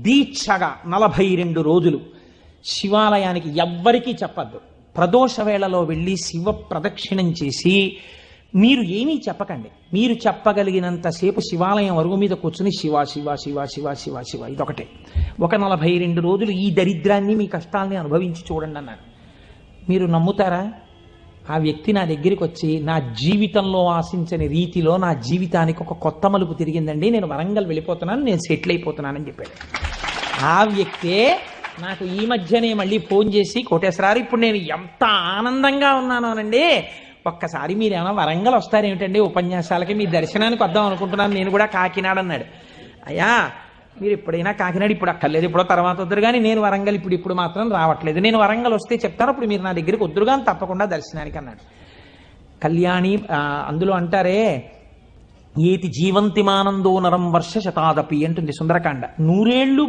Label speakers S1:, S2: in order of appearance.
S1: దీక్షగా 42 రోజులు శివాలయానికి ఎవ్వరికీ చెప్పద్దు. ప్రదోష వేళలో వెళ్ళి శివ ప్రదక్షిణం చేసి మీరు ఏమీ చెప్పకండి. మీరు చెప్పగలిగినంతసేపు శివాలయం అరుగు మీద కూర్చుని శివ శివ శివ శివ శివ శివ ఇదొకటే. ఒక 42 రోజులు ఈ దరిద్రాన్ని మీ కష్టాల్ని అనుభవించి చూడండి అన్నాడు. మీరు నమ్ముతారా? ఆ వ్యక్తి నా దగ్గరికి వచ్చి నా జీవితంలో ఆశించని రీతిలో నా జీవితానికి ఒక కొత్త మలుపు తిరిగిందండి, నేను వరంగల్ వెళ్ళిపోతున్నాను, నేను సెటిల్ అయిపోతున్నానని చెప్పాడు. ఆ వ్యక్తే నాకు ఈ మధ్యనే మళ్ళీ ఫోన్ చేసి, కోటేశ్వరారు ఇప్పుడు నేను ఎంత ఆనందంగా ఉన్నానోనండి, ఒక్కసారి మీరేమైనా వరంగల్ వస్తారేమిటండి ఉపన్యాసాలకి, మీ దర్శనానికి వద్దాం అనుకుంటున్నాను, నేను కూడా కాకినాడ అన్నాడు. అయ్యా మీరు ఎప్పుడైనా కాకినాడ ఇప్పుడు అక్కర్లేదు, ఇప్పుడు తర్వాత వద్దురు కానీ నేను వరంగల్ ఇప్పుడు మాత్రం రావట్లేదు, నేను వరంగల్ వస్తే చెప్తాను, అప్పుడు మీరు నా దగ్గరికి వద్దురు కానీ తప్పకుండా దర్శనానికి అన్నాడు. కళ్యాణి అందులో అంటారే, ఏతి జీవంతిమానందో నరం వర్ష శతాదపి అంటుంది సుందరకాండ. 100 ఏళ్ళు